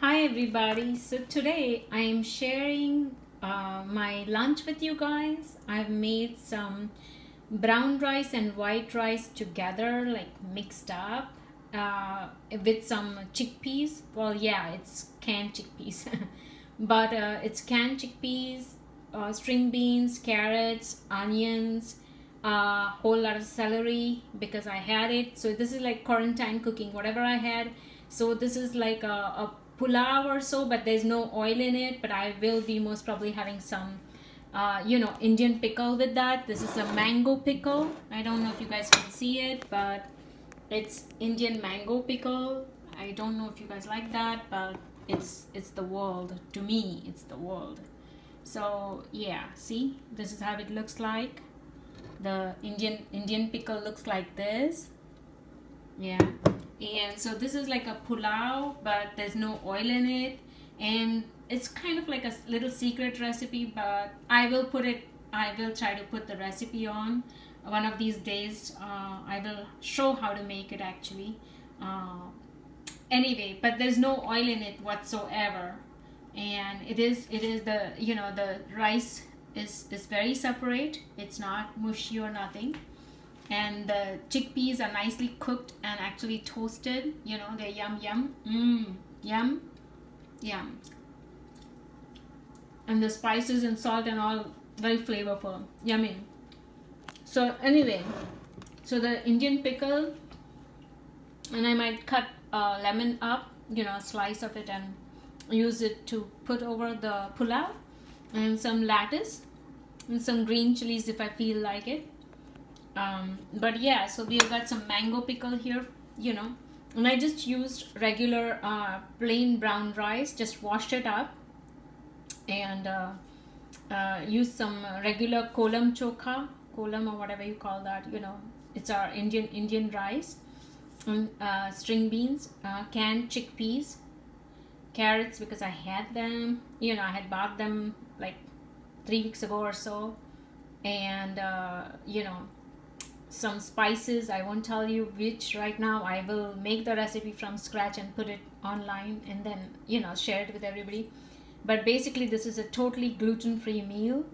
Hi everybody. So today I am sharing my lunch with you guys. I've made some brown rice and white rice together, like mixed up, with some chickpeas. Well, yeah, it's canned chickpeas, but it's canned chickpeas, string beans, carrots, onions, a whole lot of celery because I had it. So this is like quarantine cooking, whatever I had. So this is like a pulao or so, but there's no oil in it. But I will be most probably having some, Indian pickle with that. This is a mango pickle. I don't know if you guys can see it, but it's Indian mango pickle. I don't know if you guys like that, but it's the world. To me, it's the world. So yeah, see, this is how it looks like. The Indian pickle looks like this. Yeah. And so this is like a pulao, but there's no oil in it. And it's kind of like a little secret recipe, but I will try to put the recipe on one of these days. I will show how to make it actually. Uh, anyway, but there's no oil in it whatsoever. And it is the rice is very separate. It's not mushy or nothing, and the chickpeas are nicely cooked and actually toasted. They're yum yum, yum yum, and the spices and salt and all very flavorful, yummy. So anyway, so the Indian pickle, and I might cut lemon up, a slice of it, and use it to put over the pulao, and some lettuce and some green chilies if I feel like it. But yeah, so we've got some mango pickle here, and I just used regular plain brown rice, just washed it up, and used some regular kolam or whatever you call that. It's our Indian rice, and string beans, canned chickpeas, carrots because I had them. I had bought them like 3 weeks ago or so, and some spices. I won't tell you which right now. I will make the recipe from scratch and put it online, and then share it with everybody. But basically this is a totally gluten-free meal,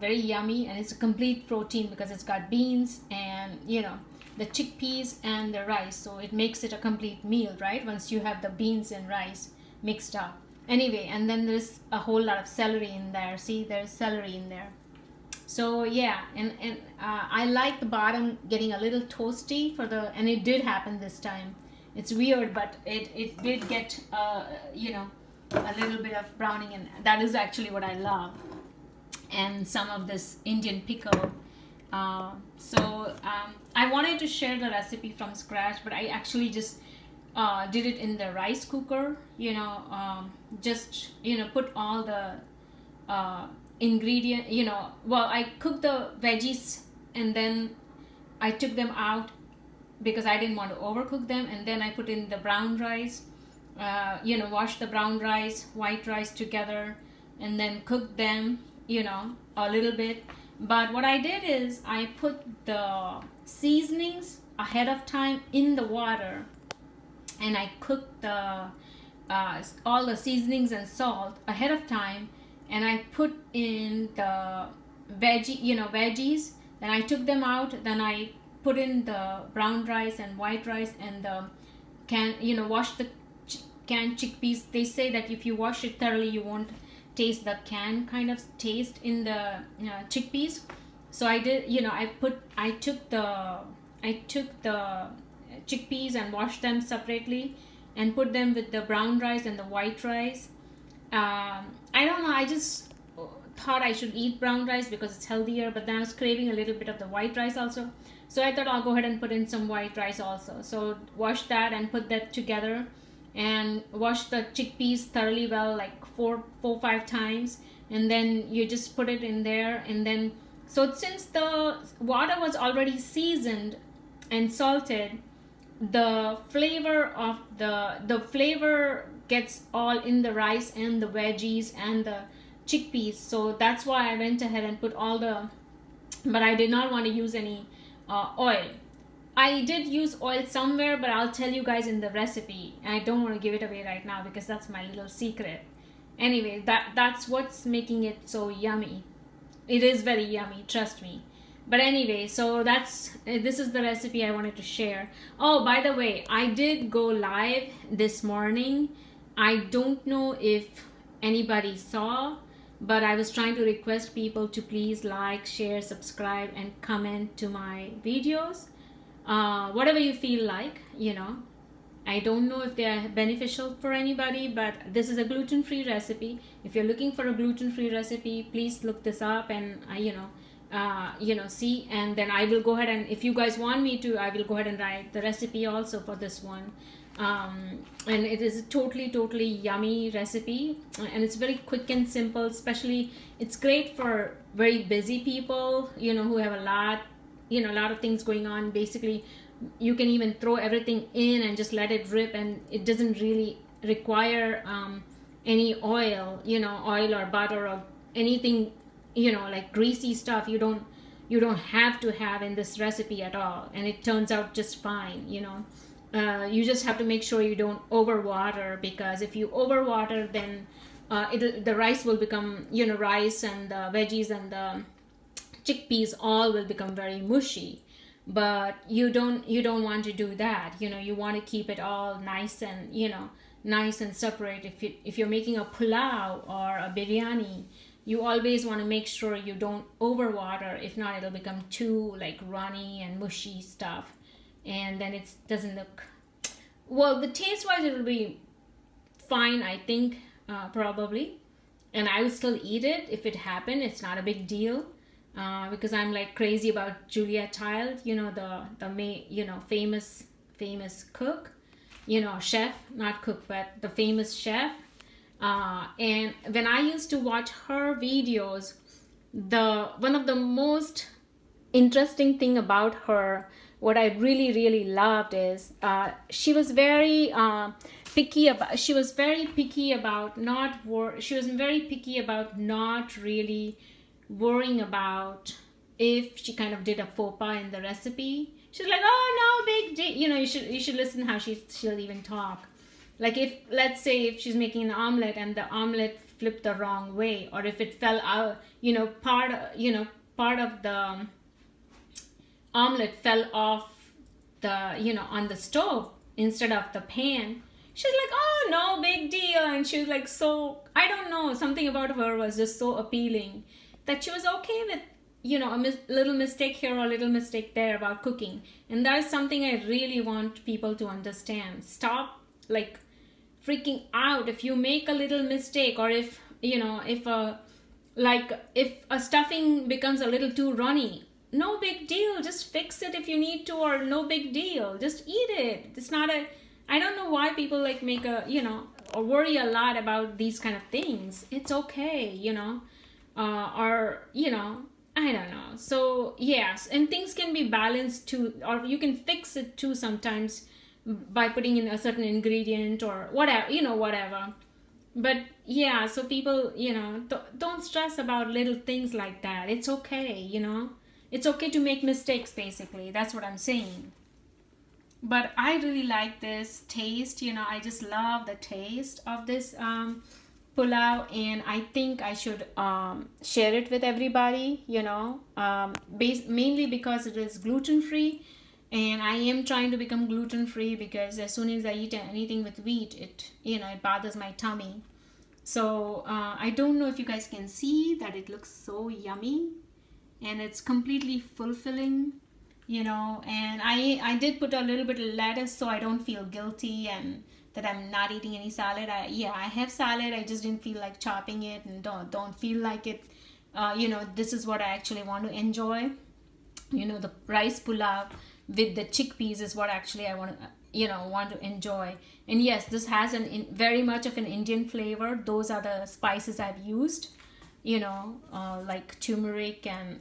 very yummy, and it's a complete protein because it's got beans and the chickpeas and the rice, so it makes it a complete meal, right? Once you have the beans and rice mixed up. Anyway, and then there's a whole lot of celery in there. See, there's celery in there. So yeah, and I like the bottom getting a little toasty and it did happen this time. It's weird, but it did get a little bit of browning, and that is actually what I love. And some of this Indian pickle. I wanted to share the recipe from scratch, but I actually just did it in the rice cooker. Just put all the ingredient. Well, I cooked the veggies, and then I took them out because I didn't want to overcook them, and then I put in the brown rice. Wash the brown rice, white rice together, and then cook them. A little bit. But what I did is I put the seasonings ahead of time in the water, and I cooked the all the seasonings and salt ahead of time, and I put in the veggies. Then I took them out. Then I put in the brown rice and white rice and the wash the canned chickpeas. They say that if you wash it thoroughly, you won't taste the can kind of taste in the chickpeas. So I did. I took the chickpeas and washed them separately and put them with the brown rice and the white rice. I don't know, I just thought I should eat brown rice because it's healthier, but then I was craving a little bit of the white rice also. So I thought I'll go ahead and put in some white rice also. So wash that and put that together, and wash the chickpeas thoroughly well, like four, 5 times, and then you just put it in there. And then, so since the water was already seasoned and salted, the flavor of the flavor gets all in the rice and the veggies and the chickpeas. So that's why I went ahead and put all the, but I did not want to use any oil. I did use oil somewhere, but I'll tell you guys in the recipe. I don't want to give it away right now because that's my little secret. Anyway, that's what's making it so yummy. It is very yummy, trust me. But anyway, so this is the recipe I wanted to share. Oh, by the way, I did go live this morning. I don't know if anybody saw, but I was trying to request people to please like, share, subscribe, and comment to my videos. Whatever you feel like, you know. I don't know if they are beneficial for anybody, but this is a gluten-free recipe. If you're looking for a gluten-free recipe, please look this up and see. And then I will go ahead, and if you guys want me to, I will go ahead and write the recipe also for this one. And it is a totally yummy recipe, and it's very quick and simple. Especially, it's great for very busy people, who have a lot of things going on. Basically, you can even throw everything in and just let it rip, and it doesn't really require any oil or butter or anything, like greasy stuff. You don't have to have in this recipe at all, and it turns out just fine. You just have to make sure you don't overwater, because if you overwater, then the rice will become, rice and the veggies and the chickpeas all will become very mushy. But you don't want to do that. You want to keep it all nice and nice and separate. If you're making a pulao or a biryani, you always want to make sure you don't overwater. If not, it'll become too like runny and mushy stuff, and then it doesn't look well. The taste wise, it'll be fine, I think, probably, and I would still eat it if it happened. It's not a big deal. Because I'm like crazy about Julia Child, the famous cook, chef, not cook, but the famous chef. And when I used to watch her videos, one of the most interesting thing about her, what I really loved is she was very picky about. She was very picky about not really worrying about if she kind of did a faux pas in the recipe. She's like, oh, no big deal. You should listen how she'll even talk. Like, if let's say if she's making an omelet and the omelet flipped the wrong way, or if it fell out, part of the omelet fell off the on the stove instead of the pan. She's like, oh, no big deal. And she was like, so I don't know, something about her was just so appealing, that she was okay with a little mistake here or a little mistake there about cooking. And that is something I really want people to understand. Stop like freaking out if you make a little mistake, or if a stuffing becomes a little too runny. No big deal, just fix it if you need to, or no big deal, just eat it. It's not I don't know why people like make or worry a lot about these kind of things. It's okay, I don't know. So yes, and things can be balanced too, or you can fix it too sometimes by putting in a certain ingredient or whatever. But yeah, so people don't stress about little things like that. It's okay. It's okay to make mistakes. Basically, that's what I'm saying. But I really like this taste. I just love the taste of this pulao, and I think I should share it with everybody, mainly because it is gluten-free, and I am trying to become gluten-free because as soon as I eat anything with wheat, it bothers my tummy. So I don't know if you guys can see that it looks so yummy, and it's completely fulfilling, and I did put a little bit of lettuce so I don't feel guilty and that I'm not eating any salad. I have salad. I just didn't feel like chopping it, and don't feel like it. This is what I actually want to enjoy. The rice pulao with the chickpeas is what actually I want to enjoy. And yes, this has very much of an Indian flavor. Those are the spices I've used. Like turmeric and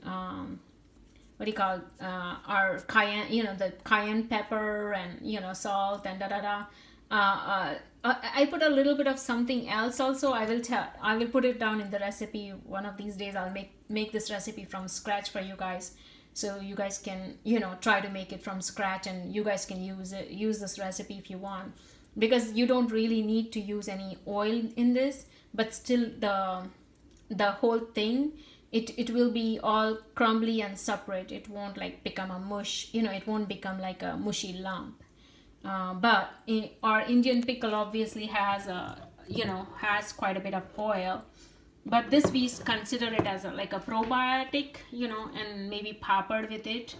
what do you call our cayenne. The cayenne pepper and salt and I put a little bit of something else also. I will put it down in the recipe. One of these days I'll make this recipe from scratch for you guys. so you guys can try to make it from scratch, and you guys can use this recipe if you want, because you don't really need to use any oil in this, but still the whole thing, it will be all crumbly and separate. It won't like become a mush, it won't become like a mushy lump. But our Indian pickle obviously has quite a bit of oil, but this we consider it as like a probiotic, and maybe peppered with it,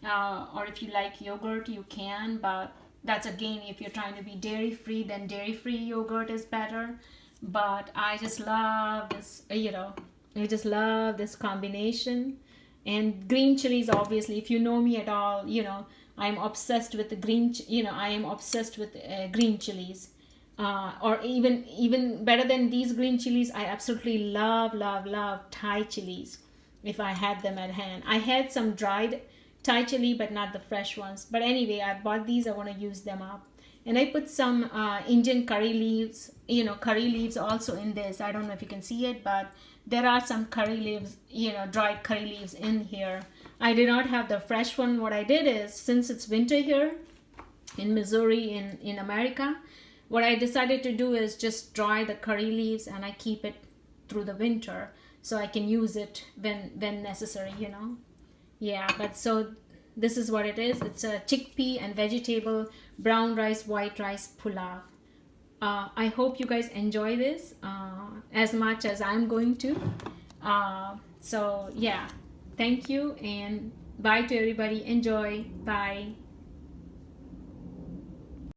or if you like yogurt you can, but that's again, if you're trying to be dairy free, then dairy free yogurt is better. But I just love this, I just love this combination. And green chilies, obviously, if you know me at all, I'm obsessed with the I am obsessed with green chilies. Or even better than these green chilies, I absolutely love Thai chilies. If I had them at hand, I had some dried Thai chili, but not the fresh ones. But anyway, I bought these. I want to use them up, and I put some Indian curry leaves. Curry leaves also in this. I don't know if you can see it, but there are some curry leaves, dried curry leaves in here. I did not have the fresh one. What I did is, since it's winter here in Missouri, in America, what I decided to do is just dry the curry leaves, and I keep it through the winter so I can use it when necessary. Yeah, but so this is what it is. It's a chickpea and vegetable brown rice, white rice pulao. I hope you guys enjoy this as much as I'm going to. So yeah, thank you, and bye to everybody. Enjoy. Bye.